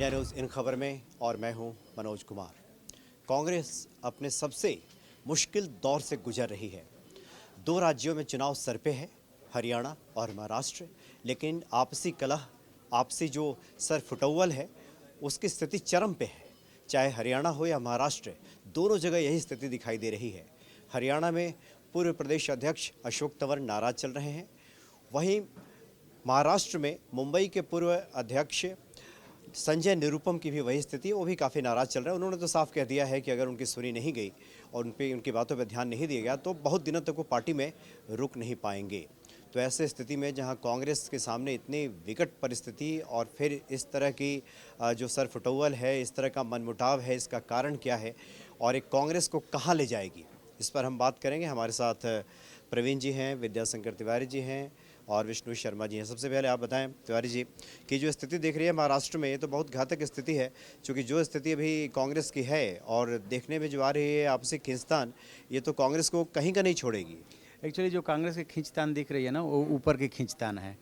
India news इन खबर में और मैं हूं मनोज कुमार। कांग्रेस अपने सबसे मुश्किल दौर से गुजर रही है। दो राज्यों में चुनाव सर पे है, हरियाणा और महाराष्ट्र, लेकिन आपसी कलह, आपसी जो सर फुटौल है, उसकी स्थिति चरम पे है। चाहे हरियाणा हो या महाराष्ट्र, दोनों जगह यही स्थिति दिखाई दे रही है। हरियाणा में पूर्व प्रदेश अध्यक्ष अशोक तंवर नाराज चल रहे हैं, वहीं महाराष्ट्र में मुंबई के पूर्व अध्यक्ष संजय निरुपम की भी वही स्थिति, वो भी काफ़ी नाराज़ चल रहे हैं। उन्होंने तो साफ कह दिया है कि अगर उनकी सुनी नहीं गई और उनकी बातों पर ध्यान नहीं दिया गया तो बहुत दिनों तक वो पार्टी में रुक नहीं पाएंगे। तो ऐसे स्थिति में जहां कांग्रेस के सामने इतनी विकट परिस्थिति और फिर इस तरह की जो सरफुटौल है, इस तरह का मनमुटाव है, इसका कारण क्या है और एक कांग्रेस को कहाँ ले जाएगी, इस पर हम बात करेंगे। हमारे साथ प्रवीण जी हैं, विद्याशंकर तिवारी जी हैं और विष्णु शर्मा जी हैं। सबसे पहले आप बताएं तिवारी जी कि जो स्थिति देख रही है महाराष्ट्र में, ये तो बहुत घातक स्थिति है, क्योंकि जो स्थिति अभी कांग्रेस की है और देखने में जो आ रही है आपसी खींचतान, ये तो कांग्रेस को कहीं का नहीं छोड़ेगी। एक्चुअली जो कांग्रेस की खींचतान दिख रही है ना, वो ऊपर की खींचतान है।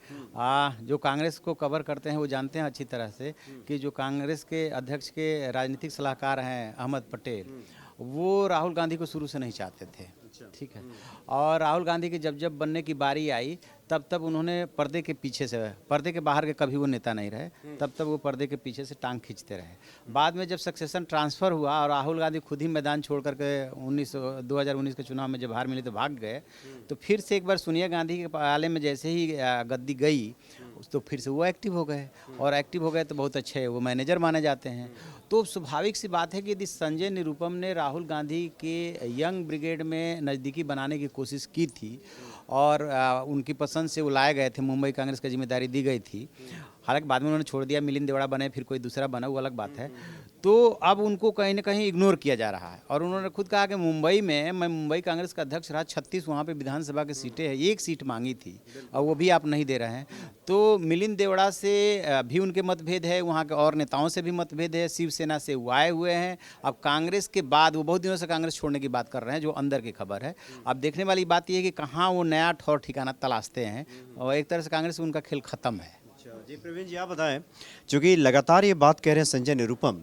जो कांग्रेस को कवर करते हैं वो जानते हैं अच्छी तरह से कि जो कांग्रेस के अध्यक्ष के राजनीतिक सलाहकार हैं अहमद पटेल, वो राहुल गांधी को शुरू से नहीं चाहते थे। ठीक है। और राहुल गांधी की जब जब बनने की बारी आई तब तब उन्होंने पर्दे के पीछे से, पर्दे के बाहर के कभी वो नेता नहीं रहे, तब तब वो पर्दे के पीछे से टांग खींचते रहे। बाद में जब सक्सेशन ट्रांसफ़र हुआ और राहुल गांधी खुद ही मैदान छोड़ करके 2019 के चुनाव में जब हार मिली तो भाग गए, तो फिर से एक बार सोनिया गांधी के पाले में जैसे ही गद्दी गई तो फिर से वो एक्टिव हो गए, और एक्टिव हो गए तो बहुत अच्छे वो मैनेजर माने जाते हैं। तो स्वाभाविक सी बात है कि यदि संजय निरुपम ने राहुल गांधी के यंग ब्रिगेड में नज़दीकी बनाने की कोशिश की थी और उनकी पसंद से वो लाए गए थे, मुंबई कांग्रेस की जिम्मेदारी दी गई थी, हालांकि बाद में उन्होंने छोड़ दिया, मिलिंद देवड़ा बने, फिर कोई दूसरा बना, वो अलग बात है। तो अब उनको कहीं ना कहीं इग्नोर किया जा रहा है, और उन्होंने खुद कहा कि मुंबई में मैं मुंबई कांग्रेस का अध्यक्ष रहा, 36 वहाँ पे विधानसभा की सीटें हैं, एक सीट मांगी थी और वो भी आप नहीं दे रहे हैं। तो मिलिंद देवड़ा से भी उनके मतभेद है, वहाँ के और नेताओं से भी मतभेद है, शिवसेना से वो आए हुए हैं। अब कांग्रेस के बाद वो बहुत दिनों से कांग्रेस छोड़ने की बात कर रहे हैं, जो अंदर की खबर है। अब देखने वाली बात यह है कि कहाँ वो नया ठौर ठिकाना तलाशते हैं, और एक तरह से कांग्रेस उनका खेल खत्म है। जी प्रवीण जी आप बताएं, क्योंकि लगातार ये बात कह रहे हैं संजय निरुपम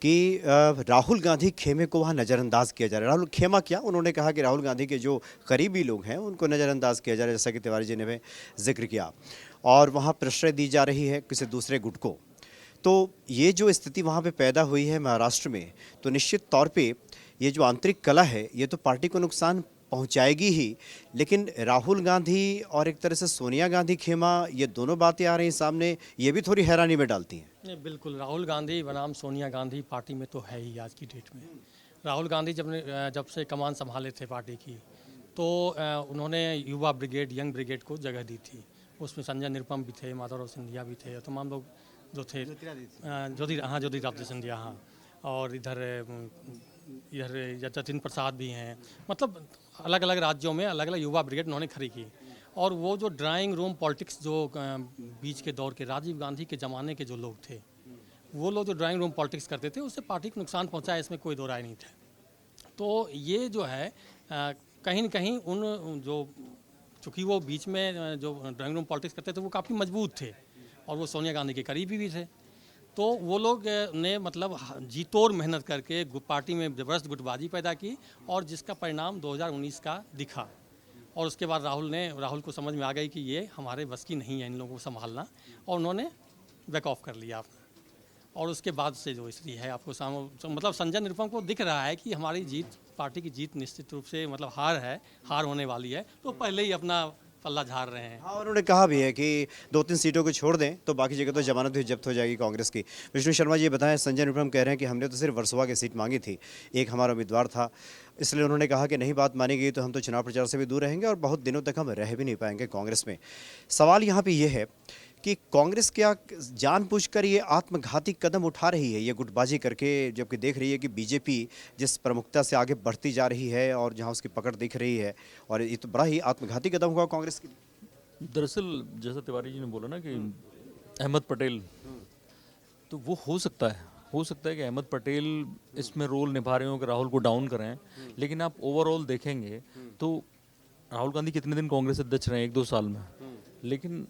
कि राहुल गांधी खेमे को वहाँ नज़रअंदाज किया जा रहा है। राहुल खेमा क्या, उन्होंने कहा कि राहुल गांधी के जो करीबी लोग हैं उनको नज़रअंदाज किया जा रहा है, जैसा कि तिवारी जी ने भी जिक्र किया, और वहाँ प्रश्रय दी जा रही है किसी दूसरे गुट को। तो ये जो स्थिति वहाँ पे पैदा हुई है महाराष्ट्र में, तो निश्चित तौर पे ये जो आंतरिक कलह है ये तो पार्टी को नुकसान पहुंचाएगी ही, लेकिन राहुल गांधी और एक तरह से सोनिया गांधी खेमा, ये दोनों बातें आ रही हैं सामने, ये भी थोड़ी हैरानी में डालती हैं। नहीं, बिल्कुल राहुल गांधी बनाम सोनिया गांधी पार्टी में तो है ही आज की डेट में। राहुल गांधी जब से कमान संभाले थे पार्टी की, तो उन्होंने युवा ब्रिगेड, यंग ब्रिगेड को जगह दी थी। उसमें संजय निरुपम भी थे, माधवराव सिंधिया भी थे, तमाम लोग जो थे, ज्योतिरादित्य सिंधिया, हाँ, और इधर जतिन प्रसाद भी हैं। मतलब अलग अलग राज्यों में अलग अलग युवा ब्रिगेड उन्होंने खड़ी की। और वो जो ड्राइंग रूम पॉलिटिक्स, जो बीच के दौर के राजीव गांधी के ज़माने के जो लोग थे, वो लोग जो ड्राइंग रूम पॉलिटिक्स करते थे, उससे पार्टी को नुकसान पहुंचा है, इसमें कोई दो राय नहीं था। तो ये जो है कहीं न कहीं उन जो, चूँकि वो बीच में जो ड्राइंग रूम पॉलिटिक्स करते थे वो काफ़ी मजबूत थे और वो सोनिया गांधी के करीबी भी थे। तो वो लोग ने मतलब जी तोड़ मेहनत करके पार्टी में ज़बरदस्त गुटबाजी पैदा की, और जिसका परिणाम 2019 का दिखा। और उसके बाद राहुल को समझ में आ गई कि ये हमारे बस की नहीं है इन लोगों को संभालना, और उन्होंने बैक ऑफ कर लिया। और उसके बाद से जो स्थिति है आपको मतलब संजय निरुपम को दिख रहा है कि हमारी जीत, पार्टी की जीत निश्चित रूप से मतलब हार होने वाली है, तो पहले ही अपना पल्ला झाड़ रहे हैं। हाँ, उन्होंने कहा भी है कि 2-3 सीटों को छोड़ दें तो बाकी जगह तो जमानत भी जब्त हो जाएगी कांग्रेस की। विष्णु शर्मा जी ये बताएं, संजय निरुपम कह रहे हैं कि हमने तो सिर्फ वर्सोवा की सीट मांगी थी, एक हमारा उम्मीदवार था, इसलिए उन्होंने कहा कि नहीं बात मानी गई तो हम तो चुनाव प्रचार से भी दूर रहेंगे और बहुत दिनों तक हम रह भी नहीं पाएंगे कांग्रेस में। सवाल यहाँ पे ये है कि कांग्रेस क्या जानबूझकर ये आत्मघाती कदम उठा रही है, ये गुटबाजी करके, जबकि देख रही है कि बीजेपी जिस प्रमुखता से आगे बढ़ती जा रही है और जहाँ उसकी पकड़ दिख रही है, और ये तो बड़ा ही आत्मघाती कदम हुआ कांग्रेस की। दरअसल जैसा तिवारी जी ने बोला ना कि अहमद पटेल, तो वो हो सकता है कि अहमद पटेल इसमें रोल निभा रहे हो कि राहुल को डाउन करें, लेकिन आप ओवरऑल देखेंगे तो राहुल गांधी कितने दिन कांग्रेस अध्यक्ष रहे, 1-2 साल में, लेकिन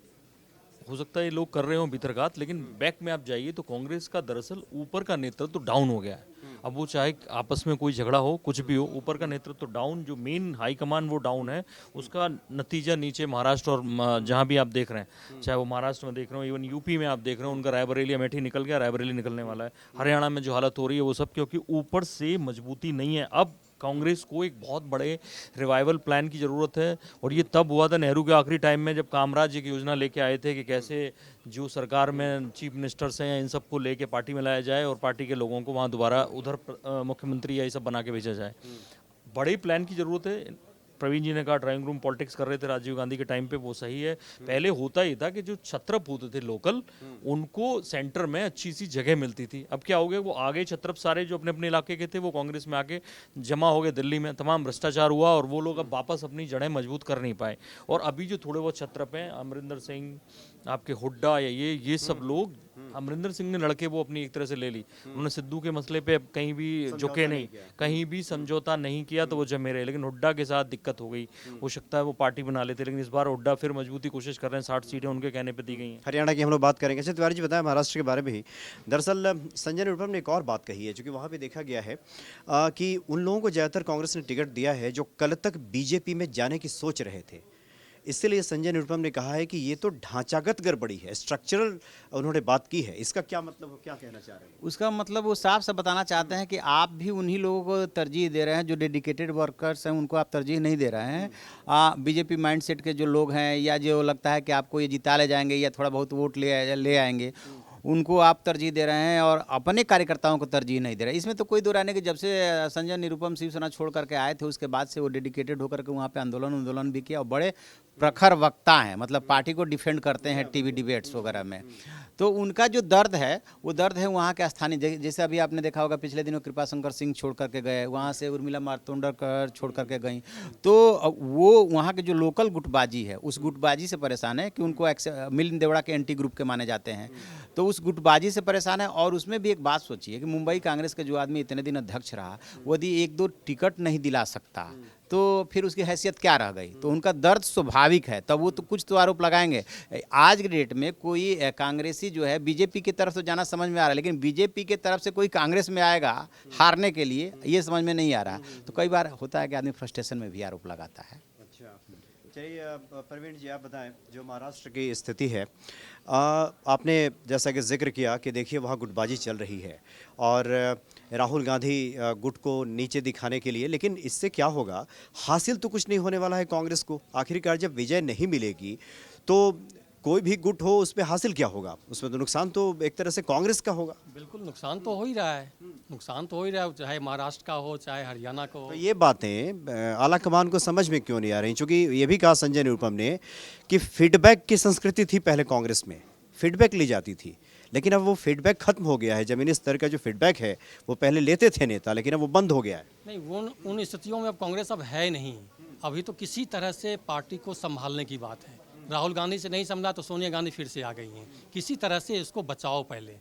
हो सकता है ये लोग कर रहे हो भीतरघात, लेकिन बैक में आप जाइए तो कांग्रेस का दरअसल ऊपर का नेतृत्व तो डाउन हो गया है। अब वो चाहे आपस में कोई झगड़ा हो, कुछ भी हो, ऊपर का नेतृत्व तो डाउन, जो मेन हाईकमान वो डाउन है, उसका नतीजा नीचे महाराष्ट्र और जहाँ भी आप देख रहे हैं, चाहे वो महाराष्ट्र में देख रहे हो, इवन यूपी में आप देख रहे हो, उनका रायबरेली अमेठी निकल गया, रायबरेली निकलने वाला है, हरियाणा में जो हालत हो रही है वो सब क्योंकि ऊपर से मजबूती नहीं है। अब कांग्रेस को एक बहुत बड़े रिवाइवल प्लान की ज़रूरत है, और ये तब हुआ था नेहरू के आखिरी टाइम में, जब कामराज एक योजना लेके आए थे कि कैसे जो सरकार में चीफ मिनिस्टर्स हैं या इन सबको लेके पार्टी में लाया जाए और पार्टी के लोगों को वहाँ दोबारा उधर मुख्यमंत्री या ये सब बना के भेजा जाए। बड़े प्लान की ज़रूरत है। प्रवीण जी ने कहा ड्राइंग रूम पॉलिटिक्स कर रहे थे राजीव गांधी के टाइम पे, वो सही है। पहले होता ही था कि जो छत्रप होते थे लोकल, उनको सेंटर में अच्छी सी जगह मिलती थी। अब क्या हो गया, वो आगे छत्रप सारे जो अपने अपने इलाके के थे वो कांग्रेस में आके जमा हो गए दिल्ली में, तमाम भ्रष्टाचार हुआ और वो लोग अब वापस अपनी जड़ें मजबूत कर नहीं पाए। और अभी जो थोड़े बहुत छत्रप हैं, अमरिंदर सिंह, आपके हुड्डा या ये सब लोग, अमरिंदर सिंह ने लड़के वो अपनी एक तरह से ले ली, उन्होंने सिद्धू के मसले पे कहीं भी झुके नहीं, कहीं भी समझौता नहीं किया, तो वो जमे रहे। लेकिन हुड्डा के साथ दिक्कत हो गई, हो सकता है वो पार्टी बना लेते, लेकिन इस बार हुड्डा फिर मजबूती कोशिश कर रहे हैं, 60 सीटें उनके कहने पे दी गई हैं। हरियाणा की हम लोग बात करेंगे। अच्छा तिवारी जी बताएं महाराष्ट्र के बारे में ही। दरअसल संजय निरुपम ने एक और बात कही है, क्योंकि वहाँ पे देखा गया है कि उन लोगों को ज़्यादातर कांग्रेस ने टिकट दिया है जो कल तक बीजेपी में जाने की सोच रहे थे। इसलिए संजय निरुपम ने कहा है कि ये तो ढांचागत गड़बड़ी है, स्ट्रक्चरल उन्होंने बात की है। इसका क्या मतलब, क्या कहना चाह रहे हैं? उसका मतलब वो साफ साफ बताना चाहते हैं कि आप भी उन्हीं लोगों को तरजीह दे रहे हैं जो डेडिकेटेड वर्कर्स हैं, उनको आप तरजीह नहीं दे रहे हैं। बीजेपी माइंडसेट के जो लोग हैं, या जो लगता है कि आपको ये जिता ले जाएंगे या थोड़ा बहुत वोट ले आएंगे, उनको आप तरजीह दे रहे हैं और अपने कार्यकर्ताओं को तरजीह नहीं दे रहे। इसमें तो कोई दो राय नहीं कि जब से संजय निरुपम शिवसेना छोड़ करके आए थे, उसके बाद से वो डेडिकेटेड होकर के वहाँ पे आंदोलन भी किया और बड़े प्रखर वक्ता हैं, मतलब पार्टी को डिफेंड करते हैं टीवी डिबेट्स वगैरह में। तो उनका जो दर्द है, वो दर्द है वहाँ के स्थानीय, जैसे अभी आपने देखा होगा पिछले दिनों कृपा शंकर सिंह छोड़ करके गए, वहाँ से उर्मिला मातोंडकर छोड़ करके गई, तो वो वहाँ के जो लोकल गुटबाजी है, उस गुटबाजी से परेशान है कि उनको मिलिंद देवड़ा के एंटी ग्रुप के माने जाते हैं, तो उस गुटबाजी से परेशान है। और उसमें भी एक बात सोचिए कि मुंबई कांग्रेस के जो आदमी इतने दिन अध्यक्ष रहा, वो यदि 1-2 टिकट नहीं दिला सकता तो फिर उसकी हैसियत क्या रह गई? तो उनका दर्द स्वाभाविक है, तब वो तो कुछ तो आरोप लगाएंगे। आज के डेट में कोई कांग्रेसी जो है बीजेपी की तरफ से जाना समझ में आ रहा है, लेकिन बीजेपी के तरफ से कोई कांग्रेस में आएगा हारने के लिए, ये समझ में नहीं आ रहा। तो कई बार होता है कि आदमी फ्रस्ट्रेशन में भी आरोप लगाता है। अच्छा चलिए, प्रवीण जी आप बताएं, जो महाराष्ट्र की स्थिति है, आपने जैसा कि जिक्र किया कि देखिए वहाँ गुटबाजी चल रही है और राहुल गांधी गुट को नीचे दिखाने के लिए, लेकिन इससे क्या होगा, हासिल तो कुछ नहीं होने वाला है कांग्रेस को। आखिरकार जब विजय नहीं मिलेगी तो कोई भी गुट हो उसमें हासिल क्या होगा, उसमें तो नुकसान तो एक तरह से कांग्रेस का होगा। बिल्कुल नुकसान तो हो ही रहा है, नुकसान तो हो ही रहा है, चाहे महाराष्ट्र का हो चाहे हरियाणा का हो। तो ये बातें आला कमान को समझ में क्यों नहीं आ रही? क्योंकि ये भी कहा संजय निरुपम ने कि फीडबैक की संस्कृति थी पहले कांग्रेस में, फीडबैक ली जाती थी, लेकिन अब वो फीडबैक खत्म हो गया है। जमीनी स्तर का जो फीडबैक है वो पहले लेते थे नेता, लेकिन अब वो बंद हो गया है। नहीं, वो उन स्थितियों में अब कांग्रेस अब है नहीं। अभी तो किसी तरह से पार्टी को संभालने की बात है। राहुल गांधी से नहीं संभला तो सोनिया गांधी फिर से आ गई हैं। किसी तरह से इसको बचाओ, पहले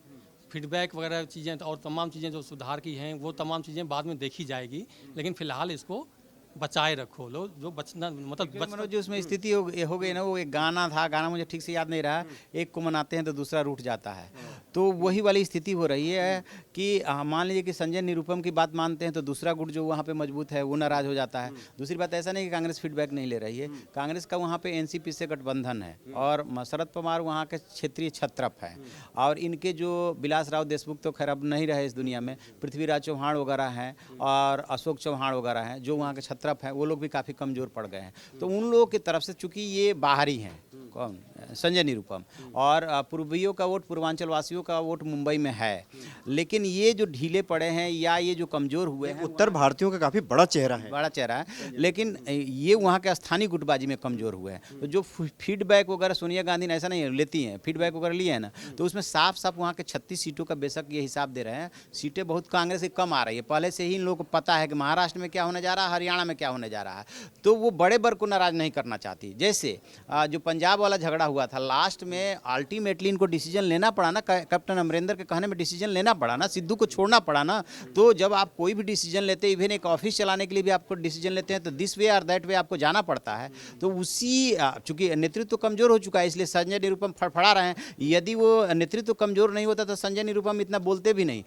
फीडबैक वगैरह चीज़ें और तमाम चीज़ें जो सुधार की हैं वो तमाम चीज़ें बाद में देखी जाएगी, लेकिन फिलहाल इसको बचाए रखो। लो जो बचना मतलब मनोज जो उसमें स्थिति हो गई ना, वो एक गाना था, गाना मुझे ठीक से याद नहीं रहा, एक को मनाते हैं तो दूसरा रूठ जाता है। तो वही वाली स्थिति हो रही है कि मान लीजिए कि संजय निरुपम की बात मानते हैं तो दूसरा गुट जो वहाँ पे मजबूत है वो नाराज हो जाता है। दूसरी बात ऐसा नहीं कि कांग्रेस फीडबैक नहीं ले रही है, कांग्रेस का वहाँ पे एनसीपी से गठबंधन है और शरद पवार वहाँ के क्षेत्रीय छत्रप हैं, और इनके जो विलास राव देशमुख तो खैर अब नहीं रहे इस दुनिया में, पृथ्वीराज चौहान वगैरह हैं और अशोक चौहान वगैरह हैं जो वहाँ के छत्रप हैं, वो लोग भी काफ़ी कमज़ोर पड़ गए हैं। तो उन लोगों की तरफ से चूंकि ये बाहरी हैं, कौन, संजय निरुपम, और पूर्वियों का वोट, पूर्वांचल वासियों का वोट मुंबई में है, लेकिन ये जो ढीले पड़े हैं या ये जो कमज़ोर हुए हैं, उत्तर भारतीयों का काफ़ी बड़ा चेहरा है, लेकिन ये वहाँ के स्थानीय गुटबाजी में कमज़ोर हुए हैं। तो जो फीडबैक वगैरह सोनिया गांधी ने ऐसा नहीं लेती हैं, फीडबैक वगैरह लिए हैं ना, तो उसमें साफ साफ वहाँ के 36 सीटों का बेशक ये हिसाब दे रहे हैं, सीटें बहुत कांग्रेस की कम आ रही है। पहले से ही इन लोगों को पता है कि महाराष्ट्र में क्या होने जा रहा है, हरियाणा में क्या होने जा रहा है, तो वो बड़े वर्ग को नाराज नहीं करना चाहती। जैसे जो पंजाब वाला झगड़ा हुआ था, लास्ट में अल्टीमेटली इनको डिसीजन लेना पड़ा ना, कैप्टन अमरिंदर के कहने में डिसीजन लेना पड़ा ना, सिद्धू को छोड़ना पड़ा ना। तो जब आप कोई भी डिसीजन लेते हैं, इवन एक ऑफिस चलाने के लिए भी आपको डिसीजन लेते हैं, तो दिस वे और दैट वे आपको जाना पड़ता है। तो उसी चूंकि नेतृत्व कमजोर हो चुका है, इसलिए संजय निरुपम फड़फड़ा रहे हैं। यदि वो नेतृत्व कमजोर नहीं होता तो संजय निरुपम इतना बोलते भी नहीं।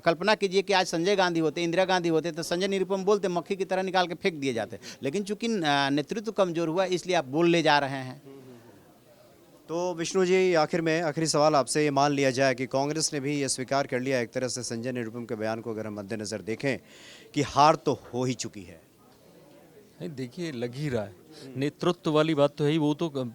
कल्पना कीजिए कि आज संजय गांधी होते, इंदिरा गांधी होते, तो संजय निरुपम बोलते, मक्खी की तरह निकाल के फेंक दिए जाते। लेकिन चूंकि नेतृत्व कमजोर हुआ, इसलिए आप बोल ले जा रहे हैं। तो विष्णु जी, आखिर में आखिरी सवाल आपसे, ये मान लिया जाए कि कांग्रेस ने भी ये स्वीकार कर लिया एक तरह से संजय निरुपम के बयान को अगर हम मद्देनजर देखें कि हार तो हो ही चुकी है। नहीं, देखिए लग ही रहा है, नेतृत्व वाली बात तो है ही, वो तो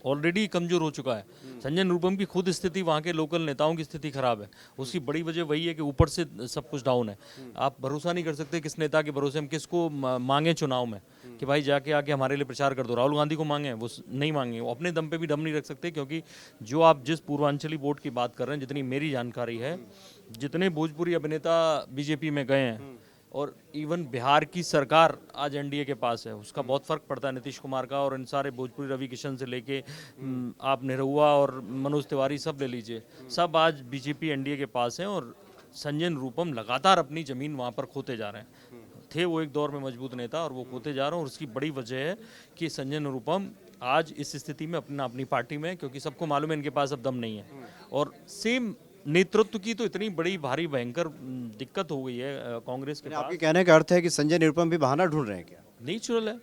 ऑलरेडी कमजोर हो चुका है। संजय निरुपम की खुद स्थिति, वहाँ के लोकल नेताओं की स्थिति खराब है। उसकी बड़ी वजह वही है कि ऊपर से सब कुछ डाउन है। आप भरोसा नहीं कर सकते किस नेता के भरोसे हम किसको मांगे चुनाव में कि भाई जाके आके हमारे लिए प्रचार कर दो। राहुल गांधी को मांगे, वो नहीं मांगे, वो अपने दम पे भी दम नहीं रख सकते, क्योंकि जो आप जिस पूर्वांचली वोट की बात कर रहे हैं, जितनी मेरी जानकारी है, जितने भोजपुरी अभिनेता बीजेपी में गए हैं, और इवन बिहार की सरकार आज एनडीए के पास है, उसका बहुत फर्क पड़ता है नीतीश कुमार का। और इन सारे भोजपुरी रवि किशन से लेके आप निरहुआ और मनोज तिवारी सब ले लीजिए, सब आज बीजेपी एनडीए के पास हैं। और संजय निरुपम लगातार अपनी जमीन वहाँ पर खोते जा रहे हैं। थे वो एक दौर में मजबूत नेता, और वो खोते जा रहे हैं। और उसकी बड़ी वजह है कि संजय निरुपम आज इस स्थिति में अपनी पार्टी में, क्योंकि सबको मालूम है इनके पास अब दम नहीं है। और सेम नेतृत्व की तो इतनी बड़ी भारी भयंकर दिक्कत हो गई है कांग्रेस के पास। आपके कहने का अर्थ है कि संजय निरुपम भी बहाना ढूंढ रहे हैं क्या? नेचुरल है,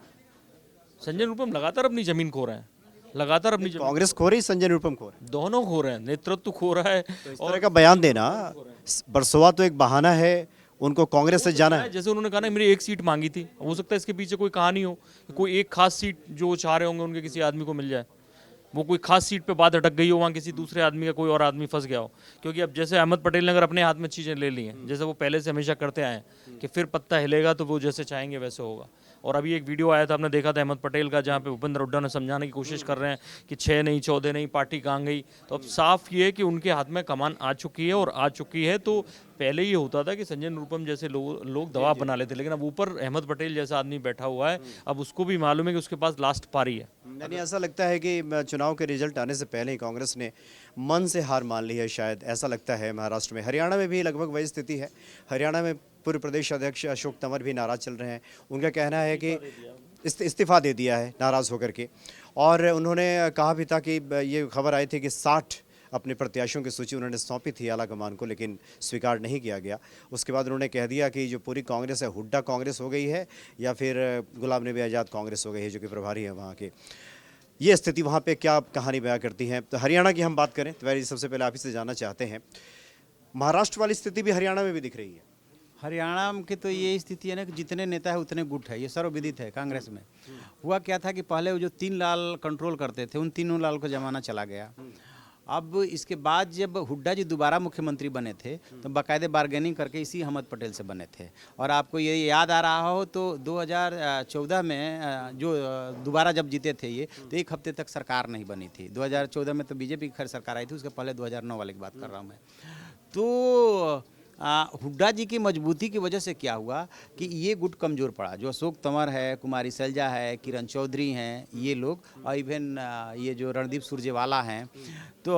संजय निरुपम लगातार अपनी जमीन खो रहे हैं, लगातार अपनी जमीन, कांग्रेस खो रही, संजय निरुपम खो रहे हैं, दोनों खो रहे हैं, नेतृत्व खो रहा है। तो इस तरह का बयान देना, बरसोवा तो एक बहाना है, उनको कांग्रेस से जाना है। जैसे उन्होंने कहा ना मेरी एक सीट मांगी थी, हो सकता है इसके पीछे कोई कहानी हो, कोई एक खास सीट जो वो चाह रहे होंगे उनके किसी आदमी को मिल जाए, वो कोई खास सीट पे बात अटक गई हो, वहाँ किसी दूसरे आदमी का कोई और आदमी फंस गया हो। क्योंकि अब जैसे अहमद पटेल ने अगर अपने हाथ में चीज़ें ले ली हैं, जैसे वो पहले से हमेशा करते आए हैं कि फिर पत्ता हिलेगा तो वो जैसे चाहेंगे वैसे होगा। और अभी एक वीडियो आया था, आपने देखा था अहमद पटेल का, जहाँ पे भूपेंद्र हुड्डा ने समझाने की कोशिश कर रहे हैं कि 6 नहीं 14 नहीं, पार्टी कहाँ गई। तो अब साफ ये है कि उनके हाथ में कमान आ चुकी है, और आ चुकी है। तो पहले ये होता था कि संजय निरुपम जैसे लोग दबाव बना लेते, लेकिन अब ऊपर अहमद पटेल जैसा आदमी बैठा हुआ है, अब उसको भी मालूम है कि उसके पास लास्ट पारी है। यानी ऐसा लगता है कि चुनाव के रिजल्ट आने से पहले ही कांग्रेस ने मन से हार मान ली है, शायद ऐसा लगता है महाराष्ट्र में। हरियाणा में भी लगभग वही स्थिति है। हरियाणा में पूर्व प्रदेश अध्यक्ष अशोक तंवर भी नाराज चल रहे हैं। उनका कहना है कि इस्तीफा दे दिया है नाराज़ होकर के, और उन्होंने कहा भी था कि ये खबर आई थी कि 60 अपने प्रत्याशियों की सूची उन्होंने सौंपी थी आला कमान को, लेकिन स्वीकार नहीं किया गया। उसके बाद उन्होंने कह दिया कि जो पूरी कांग्रेस है हुड्डा कांग्रेस हो गई है, या फिर गुलाम नबी आज़ाद कांग्रेस हो गई है, जो कि प्रभारी है वहाँ के। ये स्थिति वहाँ पे क्या कहानी बयां करती है? तो हरियाणा की हम बात करें, तिवारी जी सबसे पहले आप ही से जानना चाहते हैं, महाराष्ट्र वाली स्थिति भी हरियाणा में भी दिख रही है। हरियाणा की तो ये स्थिति है ना कि जितने नेता है उतने गुट है, ये सर्वविदित है। कांग्रेस में हुआ क्या था कि पहले वो जो 3 लाल कंट्रोल करते थे, उन तीनों लाल को जमाना चला गया। अब इसके बाद जब हुड्डा जी दोबारा मुख्यमंत्री बने थे, तो बाकायदे बार्गेनिंग करके इसी अहमद पटेल से बने थे। और आपको ये याद आ रहा हो तो 2014 में जो दोबारा जब जीते थे ये, तो 1 हफ्ते तक सरकार नहीं बनी थी। 2014 में तो बीजेपी की खैर सरकार आई थी, उसके पहले 2009 वाले की बात कर रहा हूँ मैं। तो हुड्डा जी की मजबूती की वजह से क्या हुआ कि ये गुट कमज़ोर पड़ा। जो अशोक तंवर है, कुमारी सैलजा है, किरण चौधरी हैं, ये लोग, और इवन ये जो रणदीप सुरजेवाला हैं, तो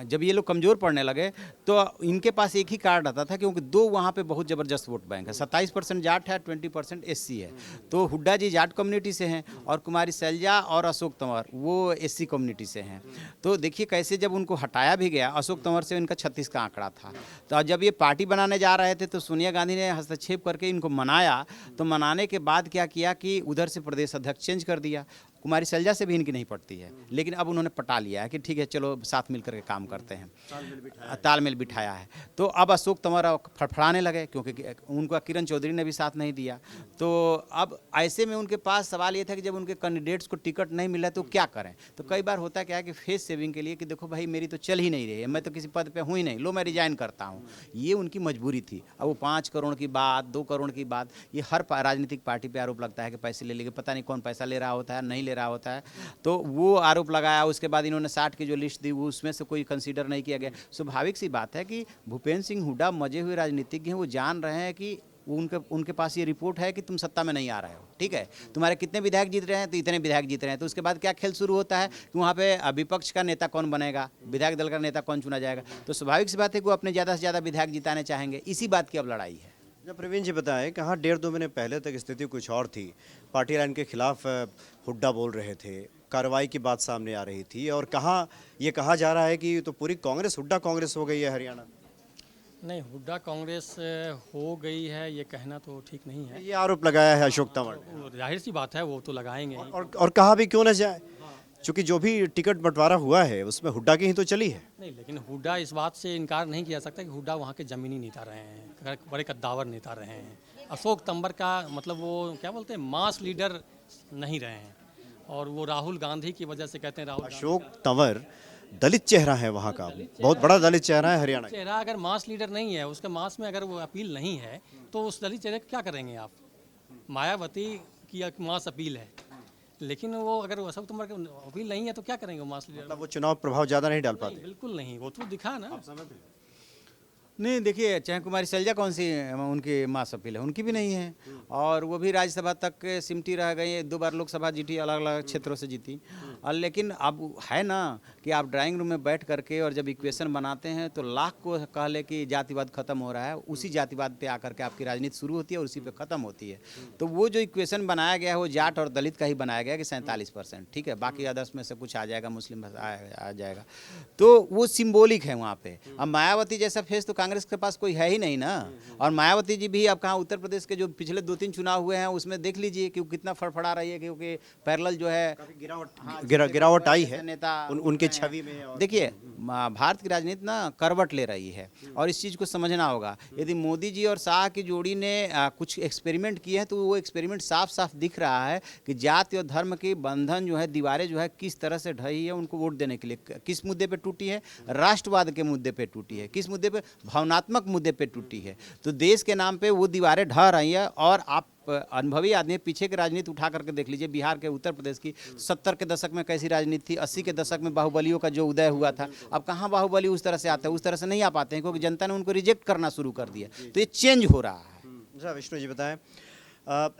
जब ये लोग कमज़ोर पड़ने लगे तो इनके पास एक ही कार्ड आता था, क्योंकि 2 वहाँ पे बहुत ज़बरदस्त वोट बैंक है। 27% जाट है, 20% एससी है। तो हुड्डा जी जाट कम्युनिटी से हैं, और कुमारी सैलजा और अशोक तंवर वो एससी कम्युनिटी से हैं। तो देखिए कैसे जब उनको हटाया भी गया, अशोक तंवर से इनका 36 का आंकड़ा था। तो जब ये पार्टी बनाने जा रहे थे तो सोनिया गांधी ने हस्तक्षेप करके इनको मनाया। तो मनाने के बाद क्या किया कि उधर से प्रदेश अध्यक्ष चेंज कर दिया। कुमारी सैलजा से भी इनकी नहीं पड़ती है, लेकिन अब उन्होंने पटा लिया है कि ठीक है चलो साथ मिलकर के काम करते हैं, तालमेल बिठाया है। तो अब अशोक तंवर फड़फड़ाने लगे, क्योंकि उनका किरण चौधरी ने भी साथ नहीं दिया। तो अब ऐसे में उनके पास सवाल ये था कि जब उनके कैंडिडेट्स को टिकट नहीं मिला तो क्या करें। तो कई बार होता क्या है कि फेस सेविंग के लिए कि देखो भाई मेरी तो चल ही नहीं रही है, मैं तो किसी पद पे हूँ ही नहीं, लो मैं रिजाइन करता हूँ। ये उनकी मजबूरी थी। अब वो 5 करोड़ की बात, 2 करोड़ की बात, ये हर राजनीतिक पार्टी पे आरोप लगता है कि पैसे ले लेके, पता नहीं कौन पैसा ले रहा होता है, नहीं ले रहा होता है। तो वो आरोप लगाया। उसके बाद इन्होंने 60 की जो लिस्ट दी वो उसमें से कोई कंसीडर नहीं किया गया। स्वाभाविक सी बात है कि भूपेंद्र सिंह हुड्डा मजे हुए राजनीतिज्ञ हैं, वो जान रहे हैं कि वो उनके पास ये रिपोर्ट है कि तुम सत्ता में नहीं आ रहे हो, ठीक है, तुम्हारे कितने विधायक जीत रहे हैं, तो इतने विधायक जीत रहे हैं, तो उसके बाद क्या खेल शुरू होता है कि वहाँ पे विपक्ष का नेता कौन बनेगा, विधायक दल का नेता कौन चुना जाएगा। तो स्वाभाविक सी बात है कि वो अपने ज़्यादा से ज़्यादा विधायक जिताने चाहेंगे, इसी बात की अब लड़ाई है। जब प्रवीण जी बताएं, कहाँ 1.5-2 महीने पहले तक स्थिति कुछ और थी, पार्टी लाइन के खिलाफ हुड्डा बोल रहे थे, कार्रवाई की बात सामने आ रही थी, और कहाँ ये कहा जा रहा है कि तो पूरी कांग्रेस हुड्डा कांग्रेस हो गई है हरियाणा। नहीं, हुड्डा कांग्रेस हो गई है ये कहना तो ठीक नहीं है। ये आरोप लगाया है अशोक तंवर ने। वो जाहिर सी बात है, वो तो लगाएंगे ही। और कहा भी क्यों न जाए, क्योंकि जो भी टिकट बंटवारा हुआ है उसमें हुड्डा की ही तो चली है। नहीं, लेकिन हुड्डा इस बात से इनकार नहीं किया सकता कि हुड्डा वहाँ के ज़मीनी नेता रहे हैं, बड़े कद्दावर नेता रहे हैं। अशोक तंवर का मतलब वो क्या बोलते हैं, मास लीडर नहीं रहे हैं, और वो राहुल गांधी की वजह से कहते हैं राहुल अशोक तंवर दलित चेहरा है वहाँ का, बहुत बड़ा दलित चेहरा है हरियाणा का। चेहरा अगर मास लीडर नहीं है, उसके मास में अगर वो अपील नहीं है, तो उस दलित चेहरे को क्या करेंगे आप। मायावती की एक मास अपील है, लेकिन वो अगर अशोक तंवर की अपील नहीं है तो क्या करेंगे वो मास लीडर। मतलब वो चुनाव प्रभाव ज़्यादा नहीं डाल नहीं, पाते। बिल्कुल नहीं, वो तो दिखा ना। नहीं, देखिए, चाहे कुमारी शैलजा कौन सी उनकी मास अपील है, उनकी भी नहीं है, और वो भी राज्यसभा तक सिमटी रह गई, 2 बार लोकसभा जीती, अलग अलग क्षेत्रों से जीती। और लेकिन अब है ना कि आप ड्राइंग रूम में बैठ करके और जब इक्वेशन बनाते हैं तो लाख को कह ले कि जातिवाद खत्म हो रहा है, उसी जातिवाद पे आकर के आपकी राजनीति शुरू होती है और उसी पे ख़त्म होती है। तो वो जो इक्वेशन बनाया गया है वो जाट और दलित का ही बनाया गया कि 47%, ठीक है, बाकी अदर्स में से कुछ आ जाएगा, मुस्लिम आ जाएगा, तो वो सिम्बोलिक है वहाँ पे। अब मायावती जैसा फेस तो कांग्रेस के पास कोई है ही नहीं ना। और मायावती जी भी अब कहाँ, उत्तर प्रदेश के जो पिछले 2-3 चुनाव हुए हैं उसमें देख लीजिए कि वो कितना फड़फड़ा रही है, क्योंकि पैरेलल जो है गिरावट आई है नेता उनके छवि में। और देखिए, भारत की राजनीति ना करवट ले रही है और इस चीज़ को समझना होगा। यदि मोदी जी और शाह की जोड़ी ने कुछ एक्सपेरिमेंट किए हैं तो वो एक्सपेरिमेंट साफ साफ दिख रहा है कि जाति और धर्म की बंधन जो है, दीवारें जो है किस तरह से ढही है उनको वोट देने के लिए। किस मुद्दे पे टूटी है? राष्ट्रवाद के मुद्दे पे टूटी है। किस मुद्दे पे? भावनात्मक मुद्दे पे टूटी है। तो देश के नाम पे वो दीवारें ढह रही है। और आप अनुभवी आदमी पीछे की राजनीति उठा करके देख लीजिए, बिहार के, उत्तर प्रदेश की 70 के दशक में कैसी राजनीति थी, 80 के दशक में बाहुबलियों का जो उदय हुआ था। अब कहाँ बाहुबली उस तरह से आता है? उस तरह से नहीं आ पाते हैं क्योंकि जनता ने उनको रिजेक्ट करना शुरू कर दिया। तो ये चेंज हो रहा है। अच्छा विष्णु जी बताएं,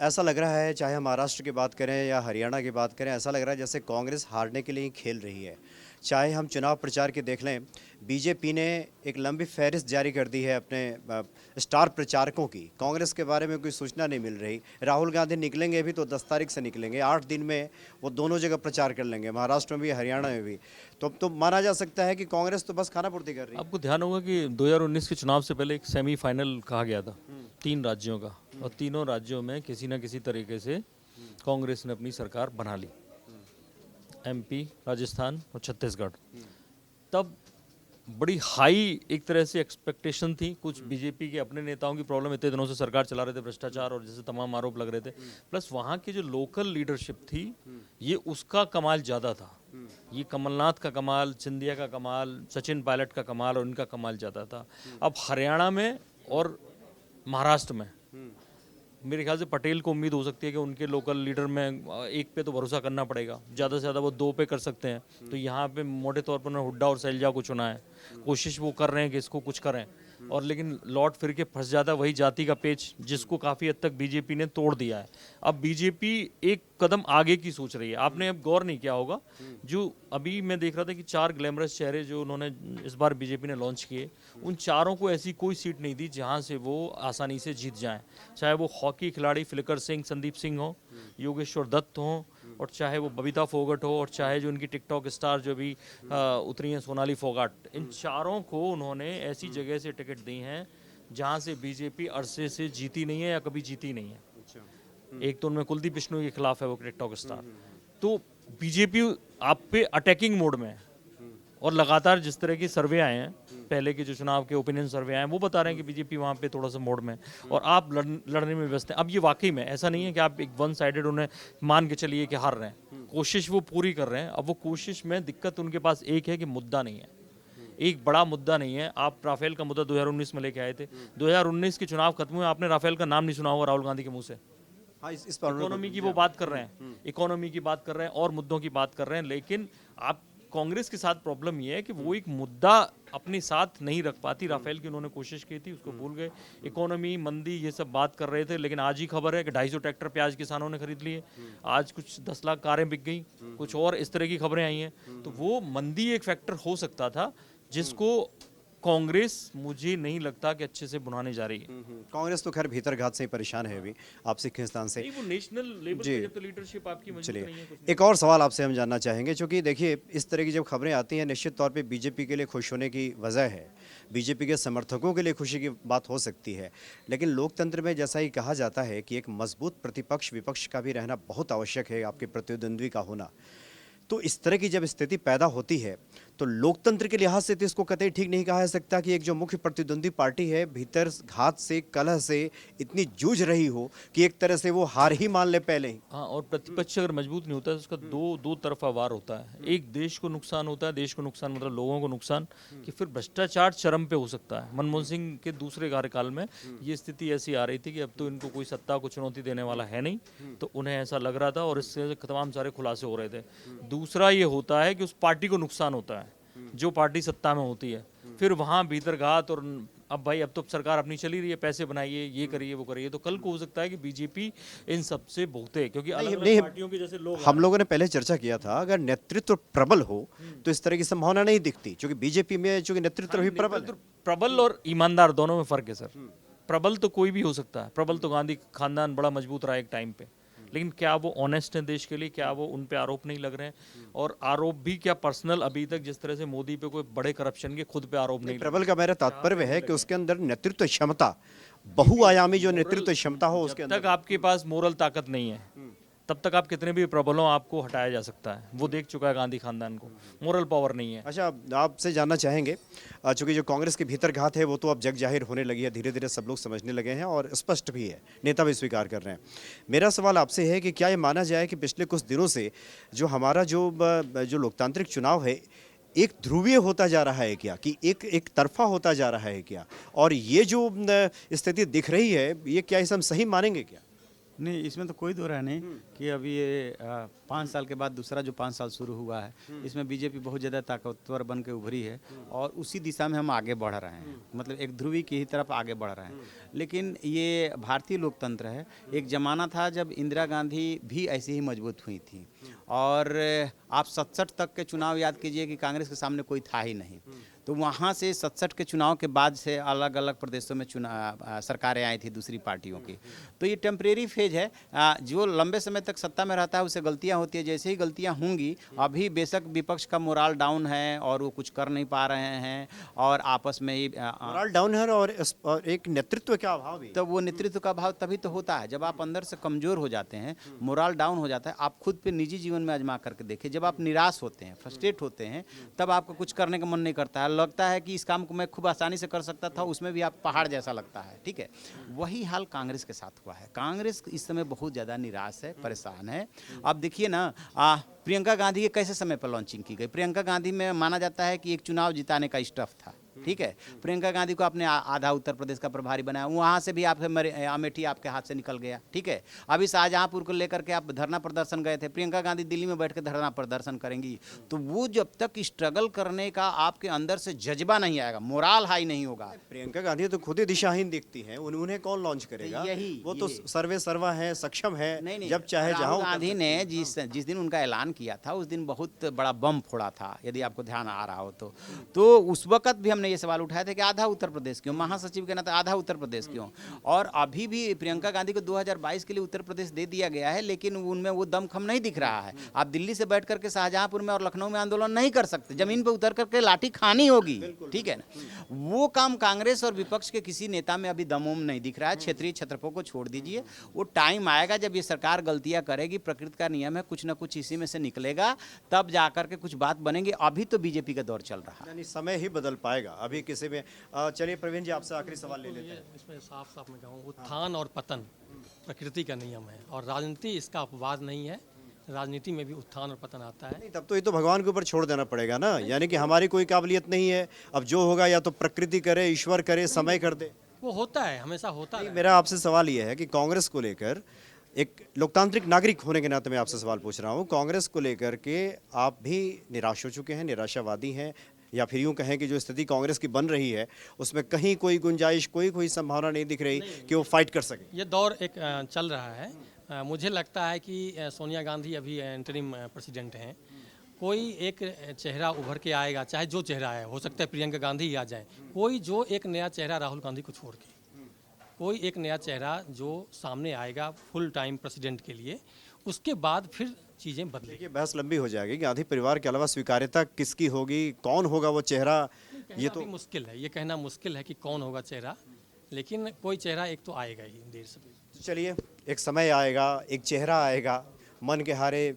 ऐसा लग रहा है, चाहे हम महाराष्ट्र की बात करें या हरियाणा की बात करें, ऐसा लग रहा है जैसे कांग्रेस हारने के लिए ही खेल रही है। चाहे हम चुनाव प्रचार की देख लें, बीजेपी ने एक लंबी फहरिस्त जारी कर दी है अपने स्टार प्रचारकों की। कांग्रेस के बारे में कोई सूचना नहीं मिल रही। राहुल गांधी निकलेंगे भी तो 10 तारीख से निकलेंगे, 8 दिन में वो दोनों जगह प्रचार कर लेंगे, महाराष्ट्र में भी हरियाणा में भी। तो अब तो माना जा सकता है कि कांग्रेस तो बस खाना पूर्ति कर रही है। आपको ध्यान होगा कि 2019 के चुनाव से पहले एक सेमीफाइनल कहा गया था 3 राज्यों का, और तीनों राज्यों में किसी न किसी तरीके से कांग्रेस ने अपनी सरकार बना ली, MP, राजस्थान और छत्तीसगढ़। तब बड़ी हाई एक तरह से एक्सपेक्टेशन थी। कुछ बीजेपी के अपने नेताओं की प्रॉब्लम, इतने दिनों से सरकार चला रहे थे, भ्रष्टाचार और जैसे तमाम आरोप लग रहे थे, प्लस वहाँ की जो लोकल लीडरशिप थी ये उसका कमाल ज़्यादा था। ये कमलनाथ का कमाल, सिंधिया का कमाल, सचिन पायलट का कमाल और इनका कमाल ज़्यादा था। अब हरियाणा में और महाराष्ट्र में मेरे ख्याल से पटेल को उम्मीद हो सकती है कि उनके लोकल लीडर में एक पे तो भरोसा करना पड़ेगा, ज़्यादा से ज़्यादा वो 2 पे कर सकते हैं। तो यहाँ पे मोटे तौर पर उन्होंने हुड्डा और शैलजा को चुना है। कोशिश वो कर रहे हैं कि इसको कुछ करें, और लेकिन लौट फिर के फंस जाता है वही जाति का पेच, जिसको काफ़ी हद तक बीजेपी ने तोड़ दिया है। अब बीजेपी एक कदम आगे की सोच रही है। आपने अब गौर नहीं किया होगा, जो अभी मैं देख रहा था कि 4 ग्लैमरस चेहरे जो उन्होंने इस बार बीजेपी ने लॉन्च किए, उन चारों को ऐसी कोई सीट नहीं दी जहां से वो आसानी से जीत जाएं। चाहे वो हॉकी खिलाड़ी फिलकर सिंह, संदीप सिंह हो, योगेश्वर दत्त हो, और चाहे वो बबीता फोगट हो, और चाहे जो उनकी टिकटॉक स्टार जो भी उतरी हैं सोनाली फोगाट। इन चारों को उन्होंने ऐसी जगह से टिकट दी हैं जहां से बीजेपी अरसे से जीती नहीं है या कभी जीती नहीं है। एक तो उनमें कुलदीप बिश्नोई के खिलाफ है वो टिकटॉक स्टार। तो बीजेपी आप पे अटैकिंग मोड में है, और लगातार जिस तरह की सर्वे आए हैं, पहले के जो चुनाव के ओपिनियन सर्वे आए हैं, वो बता रहे हैं कि बीजेपी वहाँ पे थोड़ा सा मोड में है और आप लड़ने में व्यस्त हैं। अब ये वाकई में ऐसा नहीं है कि आप एक 1 साइडेड उन्हें मान के चलिए कि हार रहे हैं, कोशिश वो पूरी कर रहे हैं। अब वो कोशिश में दिक्कत उनके पास एक है कि मुद्दा नहीं है, एक बड़ा मुद्दा नहीं है। आप राफेल का मुद्दा 2019 में लेके आए थे, 2019 के चुनाव खत्म हुए, आपने राफेल का नाम नहीं सुना होगा राहुल गांधी के मुंह से। इकोनॉमी की वो बात कर रहे हैं, इकोनॉमी की बात कर रहे हैं और मुद्दों की बात कर रहे हैं, लेकिन आप कांग्रेस के साथ प्रॉब्लम ये है कि वो एक मुद्दा अपने साथ नहीं रख पाती। राफेल की उन्होंने कोशिश की थी, उसको भूल गए। इकोनॉमी, मंदी, ये सब बात कर रहे थे, लेकिन आज ही खबर है कि 250 ट्रैक्टर प्याज किसानों ने खरीद लिए। आज कुछ 10 लाख कारें बिक गई, कुछ और इस तरह की खबरें आई हैं। तो वो मंदी एक फैक्टर हो सकता था जिसको कांग्रेस मुझे नहीं लगता कि अच्छे से बुनाने जा रही है। कांग्रेस तो खैर भीतर घात से ही परेशान है अभी आपसी खींचतान से। नहीं, वो नेशनल लेवल जी। पे जब तो लीडरशिप आपकी मजबूत नहीं है, चलिए एक और सवाल आपसे हम जानना चाहेंगे, क्योंकि देखिए इस तरह की जब खबरें आती हैं निश्चित तौर पे बीजेपी के लिए खुश होने की वजह है, बीजेपी के समर्थकों के लिए खुशी की बात हो सकती है, लेकिन लोकतंत्र में जैसा ही कहा जाता है कि एक मजबूत प्रतिपक्ष विपक्ष का भी रहना बहुत आवश्यक है, आपके प्रतिद्वंद्वी का होना। तो इस तरह की जब स्थिति पैदा होती है तो लोकतंत्र के लिहाज से तो इसको कतई ठीक नहीं कहा जा सकता कि एक जो मुख्य प्रतिद्वंदी पार्टी है भीतर घात से, कलह से इतनी जूझ रही हो कि एक तरह से वो हार ही मान ले पहले ही। हाँ, और प्रतिपक्ष अगर मजबूत नहीं होता है तो उसका दो तरफा वार होता है। एक देश को नुकसान होता है, देश को नुकसान मतलब लोगों को नुकसान, कि फिर भ्रष्टाचार चरम पे हो सकता है। मनमोहन सिंह के दूसरे कार्यकाल में ये स्थिति ऐसी आ रही थी कि अब तो इनको कोई सत्ता को चुनौती देने वाला है नहीं, तो उन्हें ऐसा लग रहा था और इससे तमाम सारे खुलासे हो रहे थे। दूसरा ये होता है कि उस पार्टी को नुकसान होता है जो पार्टी सत्ता में होती है, फिर वहाँ भीतरघात। और अब भाई अब तो सरकार अपनी चली रही है, पैसे बनाइए, ये करिए, वो करिए, तो कल को हो सकता है कि बीजेपी इन सबसे भुगते, क्योंकि अलग अलग पार्टियों के जैसे लोग हम लोगों ने पहले चर्चा किया था अगर नेतृत्व प्रबल हो तो इस तरह की संभावना नहीं दिखती, क्योंकि बीजेपी में चूंकि नेतृत्व भी प्रबल है। प्रबल और ईमानदार दोनों में फर्क है सर। प्रबल तो कोई भी हो सकता है, प्रबल तो गांधी खानदान बड़ा मजबूत रहा एक टाइम पे, लेकिन क्या वो ऑनेस्ट हैं देश के लिए? क्या वो उन पे आरोप नहीं लग रहे हैं? और आरोप भी क्या पर्सनल, अभी तक जिस तरह से मोदी पे कोई बड़े करप्शन के खुद पे आरोप नहीं लगे। प्रबल का मेरा तात्पर्य है कि उसके अंदर नेतृत्व क्षमता, बहुआयामी जो नेतृत्व क्षमता हो उसके जब अंदर। तक आपके पास मोरल ताकत नहीं है तब तक आप कितने भी प्रबल हो, आपको हटाया जा सकता है। वो देख चुका है गांधी खानदान को, मोरल पावर नहीं है। अच्छा, आपसे जानना चाहेंगे चूंकि जो कांग्रेस के भीतर घात है वो तो अब जग जाहिर होने लगी है, धीरे धीरे सब लोग समझने लगे हैं और स्पष्ट भी है, नेता भी स्वीकार कर रहे हैं। मेरा सवाल आपसे है कि क्या ये माना जाए कि पिछले कुछ दिनों से जो हमारा जो लोकतांत्रिक चुनाव है एक ध्रुवीय होता जा रहा है क्या, कि एक तरफा होता जा रहा है क्या? और ये जो स्थिति दिख रही है ये क्या इसे हम सही मानेंगे क्या? नहीं, इसमें तो कोई दो राय नहीं कि अभी ये 5 साल के बाद दूसरा जो 5 साल शुरू हुआ है इसमें बीजेपी बहुत ज़्यादा ताकतवर बन के उभरी है और उसी दिशा में हम आगे बढ़ रहे हैं, मतलब एक ध्रुवी की ही तरफ आगे बढ़ रहे हैं। लेकिन ये भारतीय लोकतंत्र है। एक ज़माना था जब इंदिरा गांधी भी ऐसे ही मजबूत हुई थी और आप 67 तक के चुनाव याद कीजिए कि कांग्रेस के सामने कोई था ही नहीं। तो वहाँ से 67 के चुनाव के बाद से अलग अलग प्रदेशों में सरकारें आई थी दूसरी पार्टियों की। तो ये टेम्परेरी फेज है। जो लंबे समय तक सत्ता में रहता है उससे गलतियाँ होती है, जैसे ही गलतियाँ होंगी, अभी बेशक विपक्ष का मोराल डाउन है और वो कुछ कर नहीं पा रहे हैं और आपस में ही मोरल डाउन है और एक नेतृत्व का अभाव भी। तो वो नेतृत्व का अभाव तभी तो होता है जब आप अंदर से कमजोर हो जाते हैं, मोराल डाउन हो जाता है। आप खुद पे निजी जीवन में आजमा करके देखिए, जब आप निराश होते हैं, फ्रस्ट्रेट होते हैं, तब आपको कुछ करने का मन नहीं करता है, लगता है कि इस काम को मैं खूब आसानी से कर सकता था, उसमें भी आप पहाड़ जैसा लगता है। ठीक है, वही हाल कांग्रेस के साथ हुआ है। कांग्रेस इस समय बहुत ज़्यादा निराश है, परेशान है। आप देखिए ना, प्रियंका गांधी के कैसे समय पर लॉन्चिंग की गई। प्रियंका गांधी में माना जाता है कि एक चुनाव जिताने का स्टफ था। ठीक है, प्रियंका गांधी को आपने आधा उत्तर प्रदेश का प्रभारी बनाया, वहाँ से भी आप अमेठी आपके हाथ से निकल गया। ठीक है, अभी शाहजहांपुर को लेकर के आप धरना प्रदर्शन गए थे, प्रियंका गांधी दिल्ली में बैठ के धरना प्रदर्शन करेंगी। तो वो जब तक स्ट्रगल करने का आपके अंदर से जज्बा नहीं आएगा, मोराल हाई नहीं होगा। प्रियंका गांधी तो खुद ही दिशाहीन दिखती हैं, उन्हें कौन लॉन्च करेगा? वो तो सर्वे सर्वा है, सक्षम है, नहीं, जब चाहे जहां। राहुल गांधी ने जिस दिन उनका ऐलान किया था उस दिन बहुत बड़ा बम फोड़ा था, यदि आपको ध्यान आ रहा हो तो उस वक्त भी हमने ये सवाल उठाया था कि आधा उत्तर प्रदेश क्यों, महासचिव के नाते आधा उत्तर प्रदेश क्यों। और अभी भी प्रियंका गांधी को 2022 के लिए उत्तर प्रदेश दे दिया गया है, लेकिन उनमें वो दमखम नहीं दिख रहा है। आप दिल्ली से बैठ करके शाहजहांपुर में और लखनऊ में आंदोलन नहीं कर सकते, जमीन पर उतर करके लाठी खानी होगी। ठीक है ना, वो काम कांग्रेस और विपक्ष के किसी नेता में अभी दमोम नहीं दिख रहा है। क्षेत्रीय छत्रपों को छोड़ दीजिए, वो टाइम आएगा जब ये सरकार गलतियां करेगी, प्रकृति का नियम है, कुछ ना कुछ इसी में से निकलेगा, तब जाकर के कुछ बात बनेगी। अभी तो बीजेपी का दौर चल रहा है, यानी समय ही बदल पाएगा अभी किसी में। चलिए प्रवीण जी, आपसे आखिरी सवाल ले लेते हैं। इसमें साफ साफ मैं कहूँ, उत्थान और पतन प्रकृति का नियम है और राजनीति इसका अपवाद नहीं है। राजनीति में भी उत्थान और पतन आता है। नहीं, तब तो ये तो भगवान के ऊपर छोड़ देना पड़ेगा ना, यानी कि हमारी कोई काबिलियत नहीं है। अब जो होगा या तो प्रकृति करे, ईश्वर करे, समय कर दे। वो होता है, हमेशा होता है। मेरा आपसे सवाल यह है कि कांग्रेस को लेकर, एक लोकतांत्रिक नागरिक होने के नाते मैं आपसे सवाल पूछ रहा हूँ, कांग्रेस को लेकर के आप भी निराश हो चुके हैं, निराशावादी हैं, या फिर यूं कहें कि जो स्थिति कांग्रेस की बन रही है उसमें कहीं कोई गुंजाइश, कोई संभावना नहीं दिख रही कि वो फाइट कर सके? ये दौर एक चल रहा है। मुझे लगता है कि सोनिया गांधी अभी इंटरिम प्रेसिडेंट हैं। कोई एक चेहरा उभर के आएगा, चाहे जो चेहरा है, हो सकता है प्रियंका गांधी ही आ जाए, कोई जो एक नया चेहरा राहुल गांधी को छोड़ के, कोई एक नया चेहरा जो सामने आएगा फुल टाइम प्रेसिडेंट के लिए, उसके बाद फिर चीज़ें बदलेगी। ये बहस लंबी हो जाएगी। गांधी परिवार के अलावा स्वीकार्यता किसकी होगी, कौन होगा वो चेहरा, ये तो मुश्किल है, ये कहना मुश्किल है कि कौन होगा चेहरा, लेकिन कोई चेहरा एक तो आएगा ही देर से। तो चलिए, एक समय आएगा, एक चेहरा आएगा। मन के हारे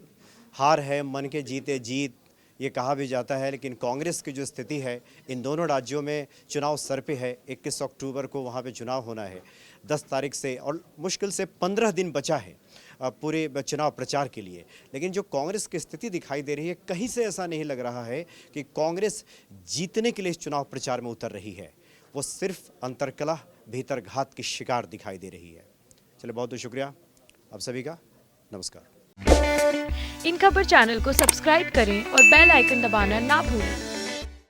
हार है, मन के जीते जीत, ये कहा भी जाता है। लेकिन कांग्रेस की जो स्थिति है, इन दोनों राज्यों में चुनाव सर पे है। 21 अक्टूबर को वहाँ पे चुनाव होना है, 10 तारीख से, और मुश्किल से 15 दिन बचा है पूरे चुनाव प्रचार के लिए। लेकिन जो कांग्रेस की स्थिति दिखाई दे रही है, कहीं से ऐसा नहीं लग रहा है कि कांग्रेस जीतने के लिए इस चुनाव प्रचार में उतर रही है। वो सिर्फ अंतर्कलह, भीतरघात की शिकार दिखाई दे रही है। चलिए, बहुत बहुत शुक्रिया आप सभी का। नमस्कार। इन खबर चैनल को सब्सक्राइब करें और बेल आइकन दबाना ना भूलें।